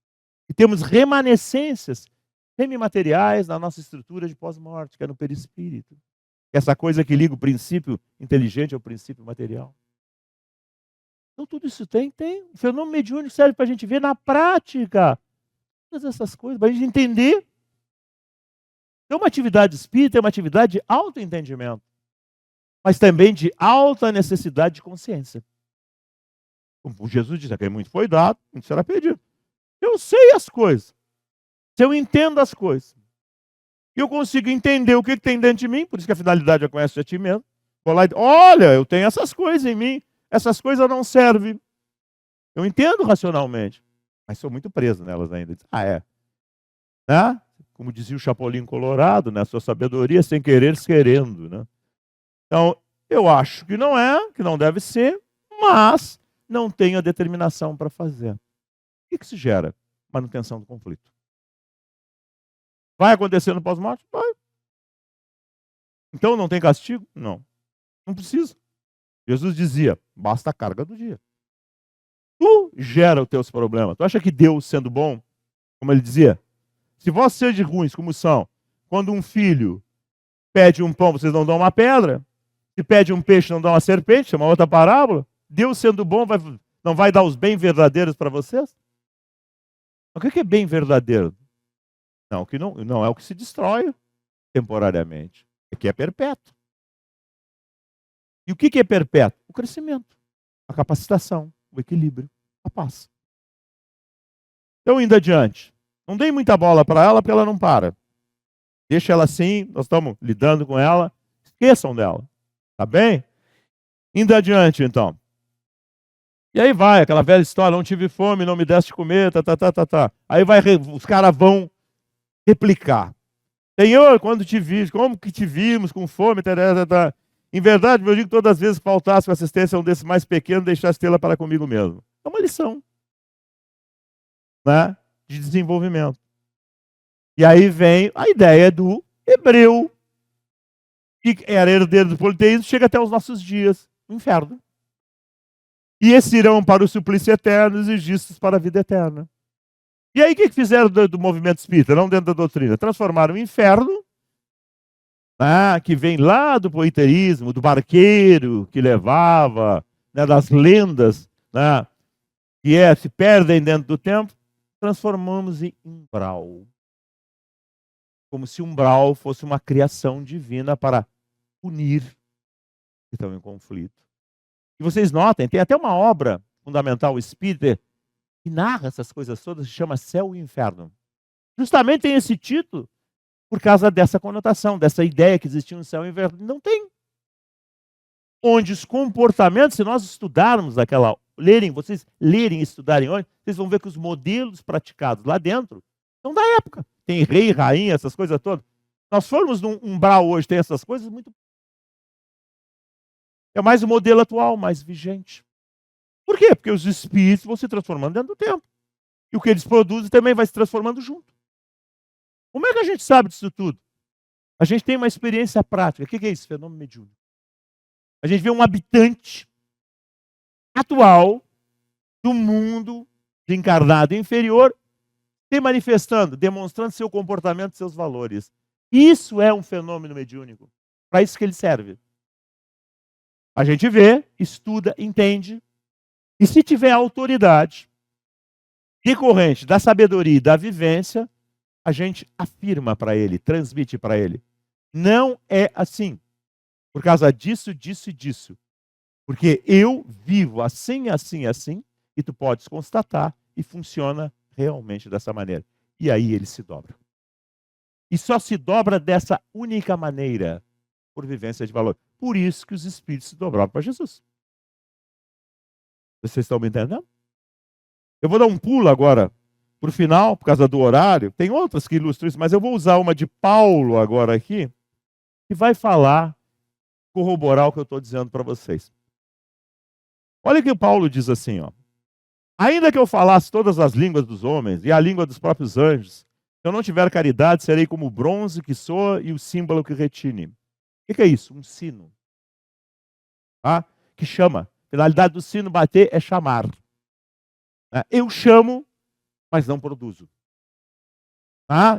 E temos remanescências semimateriais na nossa estrutura de pós-morte, que é no perispírito. Essa coisa que liga o princípio inteligente ao princípio material. Então tudo isso tem. O fenômeno mediúnico serve para a gente ver na prática todas essas coisas, para a gente entender. Então uma atividade espírita é uma atividade de autoentendimento, mas também de alta necessidade de consciência. Como Jesus disse, que muito foi dado, muito será pedido. Eu sei as coisas. Se eu entendo as coisas, eu consigo entender o que tem dentro de mim, por isso que a finalidade é conhecer a ti mesmo. Vou lá e digo, olha, eu tenho essas coisas em mim, essas coisas não servem. Eu entendo racionalmente, mas sou muito preso nelas ainda. Né? Como dizia o Chapolin Colorado, né? Sua sabedoria sem querer, querendo. Né? Então, eu acho que não deve ser, mas não tenho a determinação para fazer. O que se gera? Manutenção do conflito. Vai acontecer no pós-morte? Vai. Então não tem castigo? Não. Não precisa. Jesus dizia, basta a carga do dia. Tu gera os teus problemas. Tu acha que Deus, sendo bom, como ele dizia, se vós sede ruins como são, quando um filho pede um pão, vocês não dão uma pedra? Se pede um peixe, não dão uma serpente? É uma outra parábola. Deus sendo bom, não vai dar os bens verdadeiros para vocês? O que é bem verdadeiro? Não, que não é o que se destrói temporariamente. É que é perpétuo. E o que é perpétuo? O crescimento, a capacitação, o equilíbrio, a paz. Então, indo adiante. Não dei muita bola para ela, porque ela não para. Deixa ela assim, nós estamos lidando com ela. Esqueçam dela. Tá bem? Indo adiante, então. E aí vai, aquela velha história, não tive fome, não me deste comer, tá. Aí os caras vão replicar. Senhor, quando te vi, como que te vimos com fome, tá. Em verdade, eu digo que todas as vezes que faltasse com assistência a um desses mais pequenos, deixasse tê-la para comigo mesmo. É uma lição, né, de desenvolvimento. E aí vem a ideia do hebreu, que era herdeiro do politeísmo, chega até os nossos dias, o inferno. E esses irão para o suplício eterno, os justos para a vida eterna. E aí o que fizeram do movimento espírita, não dentro da doutrina? Transformaram o inferno, que vem lá do poiteísmo, do barqueiro que levava, das lendas, que se perdem dentro do tempo, transformamos em umbral. Como se umbral fosse uma criação divina para punir que estão em conflito. E vocês notem, tem até uma obra fundamental espírita que narra essas coisas todas, se chama Céu e Inferno. Justamente tem esse título por causa dessa conotação, dessa ideia que existia um céu e inferno. Não tem. Onde os comportamentos, se nós estudarmos vocês lerem e estudarem hoje, vocês vão ver que os modelos praticados lá dentro são da época. Tem rei, rainha, essas coisas todas. Nós formos num umbral hoje, tem essas coisas muito. É mais o modelo atual, mais vigente. Por quê? Porque os espíritos vão se transformando dentro do tempo. E o que eles produzem também vai se transformando junto. Como é que a gente sabe disso tudo? A gente tem uma experiência prática. O que é isso? Fenômeno mediúnico. A gente vê um habitante atual do mundo de encarnado inferior se manifestando, demonstrando seu comportamento, seus valores. Isso é um fenômeno mediúnico. Para isso que ele serve. A gente vê, estuda, entende. E se tiver autoridade decorrente da sabedoria e da vivência, a gente afirma para ele, transmite para ele. Não é assim. Por causa disso, disso e disso. Porque eu vivo assim, assim, assim, e tu podes constatar, e funciona realmente dessa maneira. E aí ele se dobra. E só se dobra dessa única maneira, por vivência de valor. Por isso que os espíritos se dobraram para Jesus. Vocês estão me entendendo? Eu vou dar um pulo agora para o final, por causa do horário. Tem outras que ilustram isso, mas eu vou usar uma de Paulo agora aqui, que vai corroborar o que eu estou dizendo para vocês. Olha que o Paulo diz assim, ó. Ainda que eu falasse todas as línguas dos homens e a língua dos próprios anjos, se eu não tiver caridade, serei como o bronze que soa e o símbolo que retine. O que é isso? Um sino. Que chama. A finalidade do sino bater é chamar. Eu chamo, mas não produzo.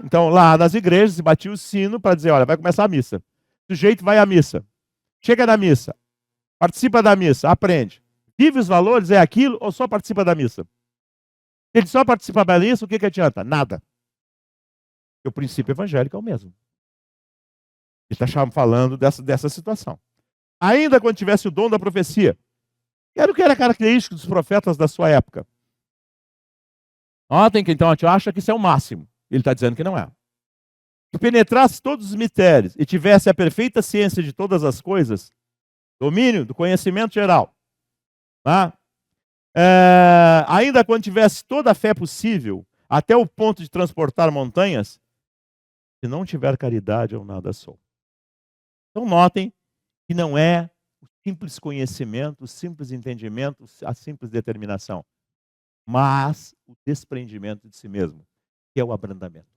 Então, lá nas igrejas, se batia o sino para dizer, olha, vai começar a missa. O sujeito vai à missa. Chega na missa. Participa da missa. Aprende. Vive os valores, é aquilo, ou só participa da missa? Se ele só participa da missa, o que adianta? Nada. Porque o princípio evangélico é o mesmo. Ele está falando dessa situação. Ainda quando tivesse o dom da profecia, era o que era característico dos profetas da sua época. Notem que então a gente acha que isso é o máximo. Ele está dizendo que não é. Que penetrasse todos os mistérios e tivesse a perfeita ciência de todas as coisas, domínio do conhecimento geral. Ainda quando tivesse toda a fé possível, até o ponto de transportar montanhas, se não tiver caridade, eu nada sou. Então notem que não é o simples conhecimento, o simples entendimento, a simples determinação, mas o desprendimento de si mesmo, que é o abrandamento.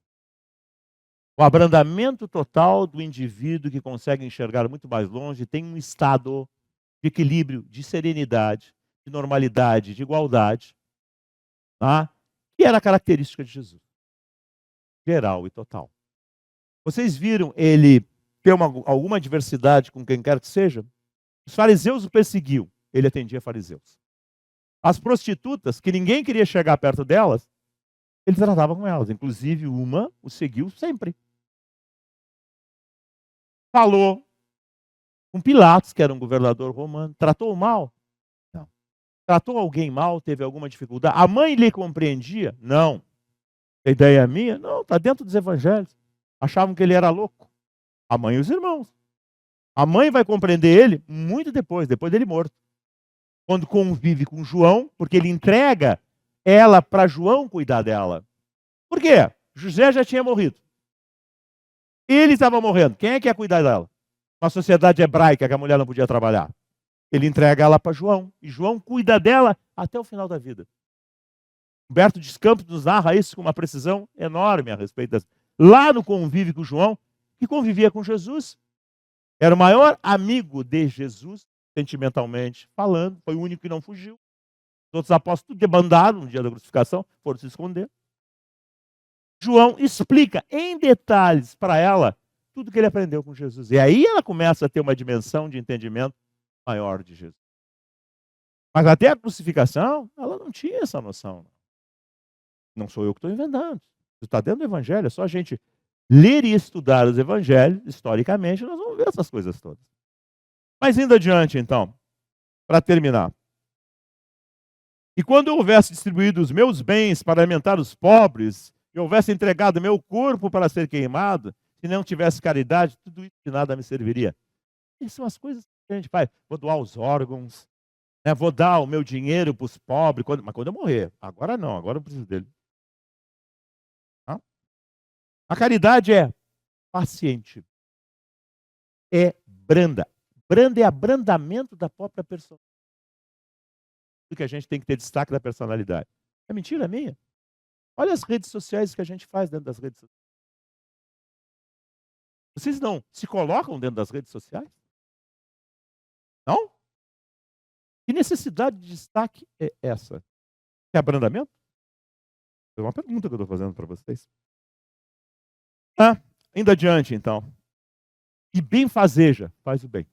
O abrandamento total do indivíduo que consegue enxergar muito mais longe, tem um estado de equilíbrio, de serenidade, de normalidade, de igualdade, que era a característica de Jesus. Geral e total. Vocês viram ele ter alguma adversidade com quem quer que seja? Os fariseus o perseguiam, ele atendia fariseus. As prostitutas, que ninguém queria chegar perto delas, ele tratava com elas. Inclusive, uma o seguiu sempre. Falou com Pilatos, que era um governador romano. Tratou mal? Não. Tratou alguém mal? Teve alguma dificuldade? A mãe lhe compreendia? Não. A ideia é minha? Não, está dentro dos evangelhos. Achavam que ele era louco. A mãe e os irmãos. A mãe vai compreender ele muito depois dele morto. Quando convive com João, porque ele entrega ela para João cuidar dela. Por quê? José já tinha morrido. Ele estava morrendo. Quem é que ia cuidar dela? Uma sociedade hebraica que a mulher não podia trabalhar. Ele entrega ela para João. E João cuida dela até o final da vida. Humberto de Campos nos narra isso com uma precisão enorme a respeito das... Lá no convívio com João, que convivia com Jesus, era o maior amigo de Jesus, sentimentalmente falando, foi o único que não fugiu. Os outros apóstolos debandaram no dia da crucificação, foram se esconder. João explica em detalhes para ela tudo que ele aprendeu com Jesus. E aí ela começa a ter uma dimensão de entendimento maior de Jesus. Mas até a crucificação, ela não tinha essa noção. Não sou eu que estou inventando. Isso está dentro do Evangelho. É só a gente ler e estudar os Evangelhos, historicamente, nós vamos ver essas coisas todas. Mas indo adiante, então, para terminar. E quando eu houvesse distribuído os meus bens para alimentar os pobres, e houvesse entregado meu corpo para ser queimado, se não tivesse caridade, tudo isso de nada me serviria. Essas são as coisas que a gente faz. Vou doar os órgãos, né? Vou dar o meu dinheiro para os pobres, mas quando eu morrer. Agora não, agora eu preciso dele. Tá? A caridade é paciente. É branda. Branda é abrandamento da própria personalidade. Tudo que a gente tem que ter destaque da personalidade. É mentira minha? Olha as redes sociais que a gente faz dentro das redes sociais. Vocês não se colocam dentro das redes sociais? Não? Que necessidade de destaque é essa? É abrandamento? É uma pergunta que eu estou fazendo para vocês. Indo adiante, então. E benfazeja, faz o bem.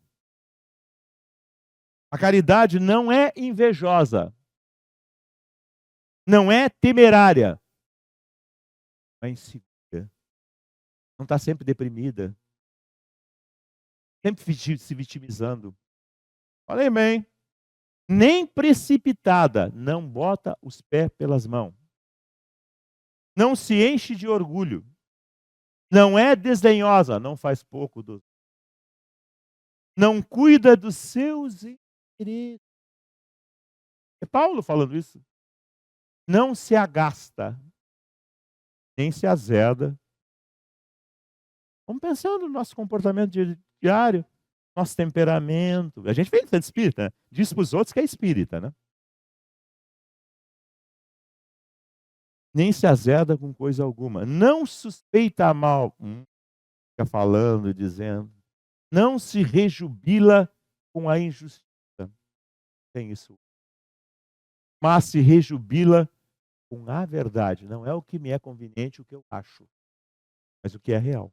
A caridade não é invejosa. Não é temerária. Não é insegura. Não está sempre deprimida. Sempre se vitimizando. Olhem bem. Nem precipitada. Não bota os pés pelas mãos. Não se enche de orgulho. Não é desdenhosa. Não faz pouco do... Não cuida dos seus interesses. É Paulo falando isso. Não se agasta, nem se azeda. Vamos pensando no nosso comportamento diário, nosso temperamento. A gente vem de espírita, né? Diz para os outros que é espírita, né? Nem se azeda com coisa alguma. Não suspeita mal. Fica falando, dizendo. Não se rejubila com a injustiça. Tem isso. Mas se rejubila com a verdade. Não é o que me é conveniente, o que eu acho, mas o que é real.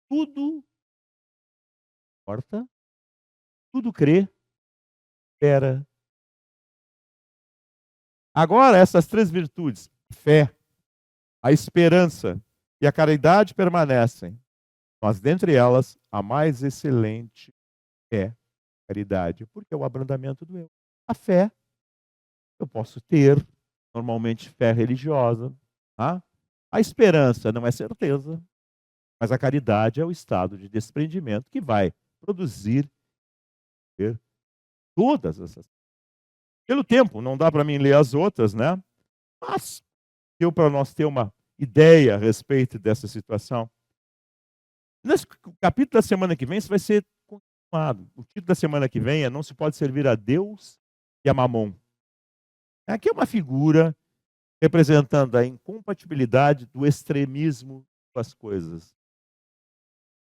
Tudo importa, tudo crê, espera. Agora, essas três virtudes, a fé, a esperança e a caridade permanecem. Mas dentre elas, a mais excelente é a caridade, porque é o abrandamento do eu. A fé, eu posso ter, normalmente fé religiosa. Tá? A esperança não é certeza, mas a caridade é o estado de desprendimento que vai produzir todas essas. Pelo tempo, não dá para mim ler as outras, né? Mas deu para nós ter uma ideia a respeito dessa situação. Nesse capítulo da semana que vem, isso vai ser continuado. O título da semana que vem é Não se pode servir a Deus e a Mamon. Aqui é uma figura representando a incompatibilidade do extremismo das coisas.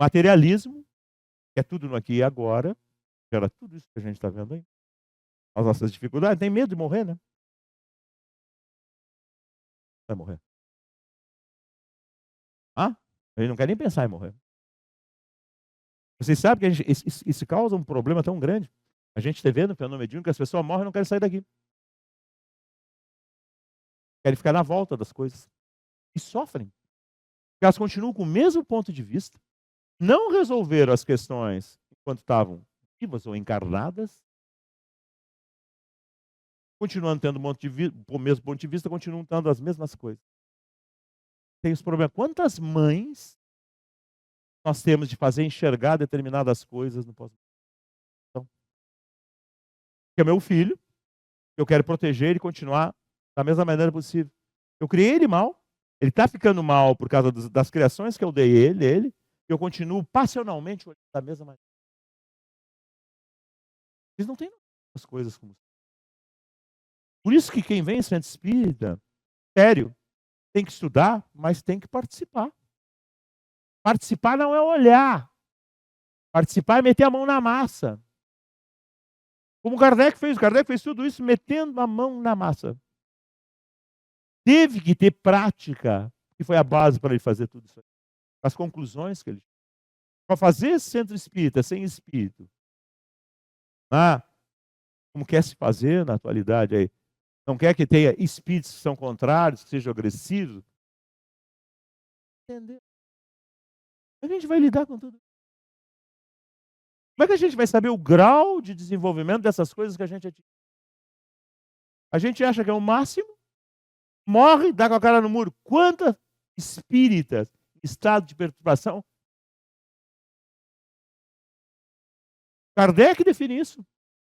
Materialismo, que é tudo no aqui e agora, era tudo isso que a gente está vendo aí. As nossas dificuldades, tem medo de morrer, né? Vai morrer. A gente não quer nem pensar em morrer. Vocês sabem que isso causa um problema tão grande. A gente está vendo, pelo mediúnico, que as pessoas morrem e não querem sair daqui. Querem ficar na volta das coisas. E sofrem. Porque elas continuam com o mesmo ponto de vista. Não resolveram as questões enquanto estavam vivas ou encarnadas. Continuando tendo o mesmo ponto de vista, continuam tendo as mesmas coisas. Tem os problemas. Quantas mães nós temos de fazer enxergar determinadas coisas no pós-morte? Que é meu filho, eu quero proteger ele e continuar da mesma maneira possível. Eu criei ele mal, ele está ficando mal por causa das criações que eu dei ele, e eu continuo passionalmente olhando da mesma maneira. Eles não têm as coisas como. Por isso que quem vem em centro espírita, sério, tem que estudar, mas tem que participar. Participar não é olhar. Participar é meter a mão na massa. Como Kardec fez tudo isso metendo a mão na massa. Teve que ter prática, que foi a base para ele fazer tudo isso. As conclusões que ele. Para fazer esse centro espírita sem espírito, como quer se fazer na atualidade aí, não quer que tenha espíritos que são contrários, que sejam agressivos. Entendeu? A gente vai lidar com tudo. Como é que a gente vai saber o grau de desenvolvimento dessas coisas que a gente atinge? A gente acha que é o máximo, morre, dá com a cara no muro. Quantas espíritas em estado de perturbação? Kardec define isso.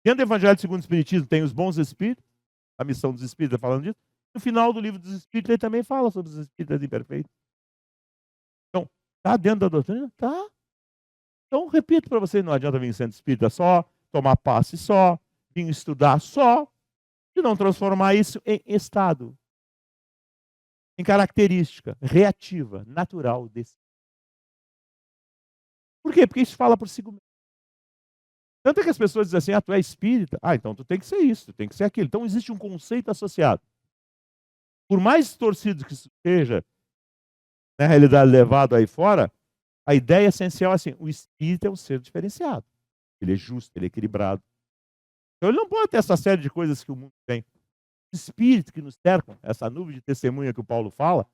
Dentro do Evangelho segundo o Espiritismo tem os bons espíritos, a missão dos espíritas falando disso. No final do livro dos espíritos ele também fala sobre os espíritas imperfeitos. Então, está dentro da doutrina? Está. Então, repito para vocês, não adianta vir em centro espírita só, tomar passe só, vir estudar só, e não transformar isso em estado, em característica reativa, natural desse. Por quê? Porque isso fala por si mesmo. Tanto é que as pessoas dizem assim, tu é espírita, então tu tem que ser isso, tu tem que ser aquilo. Então existe um conceito associado. Por mais distorcido que isso seja, na realidade levado aí fora, a ideia essencial é assim, o espírito é um ser diferenciado. Ele é justo, ele é equilibrado. Então ele não pode ter essa série de coisas que o mundo tem. O espírito que nos cercam, essa nuvem de testemunha que o Paulo fala,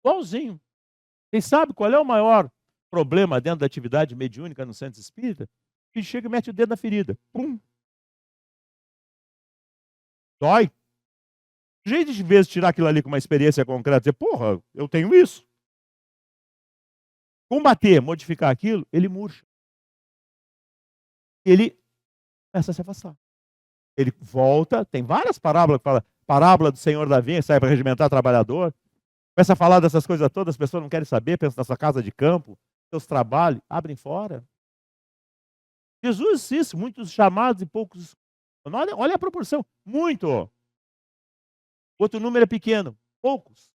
igualzinho. Vocês sabem qual é o maior problema dentro da atividade mediúnica no centro espírita? Que chega e mete o dedo na ferida. Pum! Dói. O jeito de vez tirar aquilo ali com uma experiência concreta, dizer, porra, eu tenho isso. Combater, modificar aquilo, ele murcha. Ele começa a se afastar. Ele volta, tem várias parábolas que falam, parábola do Senhor da Vinha, que sai para regimentar trabalhador. Começa a falar dessas coisas todas, as pessoas não querem saber, pensam na sua casa de campo, seus trabalhos, abrem fora. Jesus disse isso, muitos chamados e poucos. Olha a proporção, muito. Outro número é pequeno, poucos.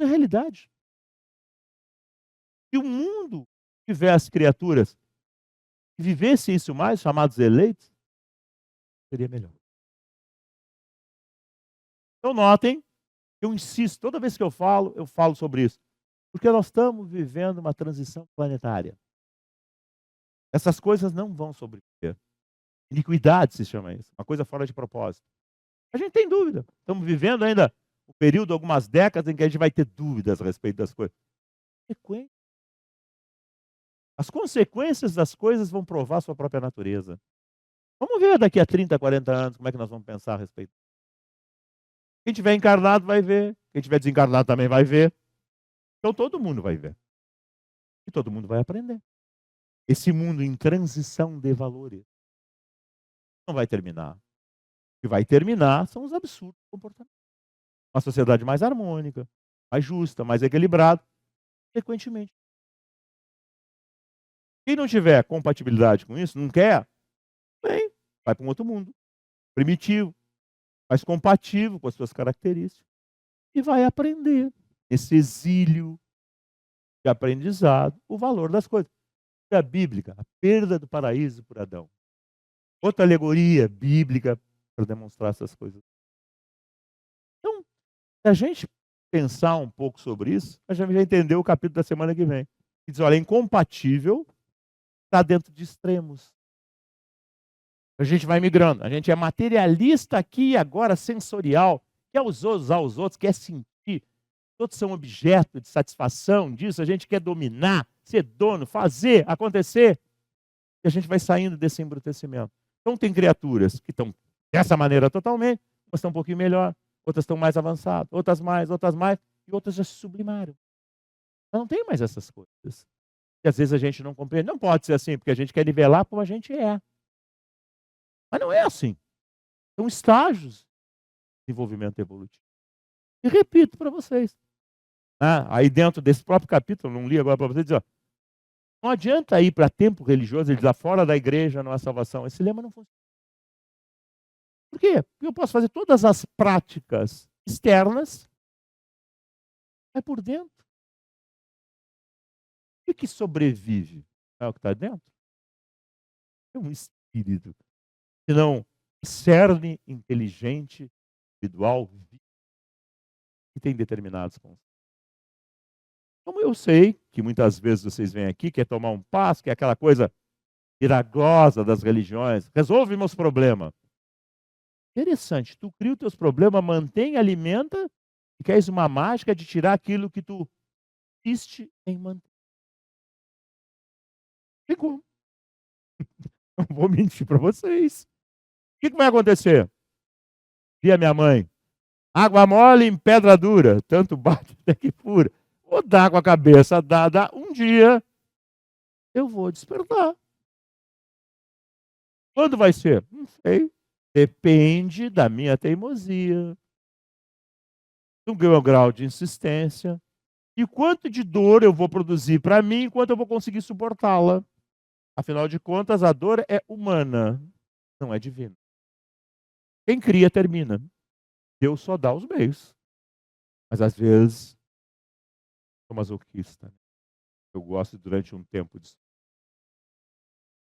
É a realidade. Se o mundo tivesse criaturas que vivessem isso mais, chamados eleitos, seria melhor. Então notem, eu insisto, toda vez que eu falo sobre isso. Porque nós estamos vivendo uma transição planetária. Essas coisas não vão sobreviver. Iniquidade se chama isso, uma coisa fora de propósito. A gente tem dúvida. Estamos vivendo ainda um período, algumas décadas, em que a gente vai ter dúvidas a respeito das coisas. As consequências das coisas vão provar sua própria natureza. Vamos ver daqui a 30, 40 anos como é que nós vamos pensar a respeito. Quem tiver encarnado vai ver, quem tiver desencarnado também vai ver. Então todo mundo vai ver. E todo mundo vai aprender. Esse mundo em transição de valores não vai terminar. O que vai terminar são os absurdos comportamentos. Uma sociedade mais harmônica, mais justa, mais equilibrada, frequentemente. Quem não tiver compatibilidade com isso, não quer, bem, vai para um outro mundo. Primitivo, mas compatível com as suas características. E vai aprender, esse exílio de aprendizado, o valor das coisas. A bíblica, a perda do paraíso por Adão. Outra alegoria bíblica para demonstrar essas coisas. Então, se a gente pensar um pouco sobre isso, a gente já entendeu o capítulo da semana que vem. Que diz, olha, é incompatível estar dentro de extremos. A gente vai migrando. A gente é materialista aqui e agora, sensorial. Quer usar os outros, quer sentir. Todos são objeto de satisfação disso. A gente quer dominar, ser dono, fazer, acontecer. E a gente vai saindo desse embrutecimento. Então tem criaturas que estão dessa maneira totalmente, umas estão um pouquinho melhor, outras estão mais avançadas, outras mais, e outras já se sublimaram. Não tem mais essas coisas. E às vezes a gente não compreende. Não pode ser assim, porque a gente quer nivelar como a gente é. Mas não é assim. São estágios de desenvolvimento evolutivo. E repito para vocês. Aí dentro desse próprio capítulo, não li agora para vocês, diz, ó, não adianta ir para tempo religioso, ele diz, lá fora da igreja não há salvação. Esse lema não funciona. Por quê? Porque eu posso fazer todas as práticas externas, mas por dentro. O que sobrevive? É o que está dentro? É um espírito. Se não discerne, inteligente, individual, que tem determinados conceitos. Como eu sei que muitas vezes vocês vêm aqui, quer tomar um passo, quer aquela coisa miragrosa das religiões, resolve meus problemas. Interessante, tu cria os teus problemas, mantém, alimenta, e queres uma mágica de tirar aquilo que tu insiste em manter. Tem como. Não vou mentir para vocês. O que vai acontecer? Vi a minha mãe. Água mole em pedra dura, tanto bate até que fura. Vou dar com a cabeça dada, um dia eu vou despertar. Quando vai ser? Não sei. Depende da minha teimosia, do meu grau de insistência e quanto de dor eu vou produzir para mim, quanto eu vou conseguir suportá-la. Afinal de contas, a dor é humana, não é divina. Quem cria, termina. Deus só dá os meios. Mas às vezes, sou masoquista. Eu gosto durante um tempo de...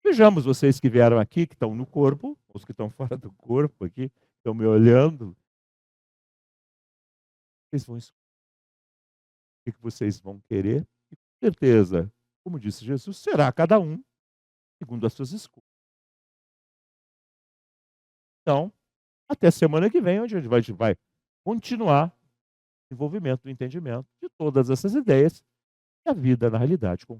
Vejamos vocês que vieram aqui, que estão no corpo, os que estão fora do corpo aqui, estão me olhando. Vocês vão escolher o que vocês vão querer. E com certeza, como disse Jesus, será cada um segundo as suas escolhas. Então, até semana que vem, onde a gente vai continuar o desenvolvimento do entendimento de todas essas ideias e a vida, na realidade, com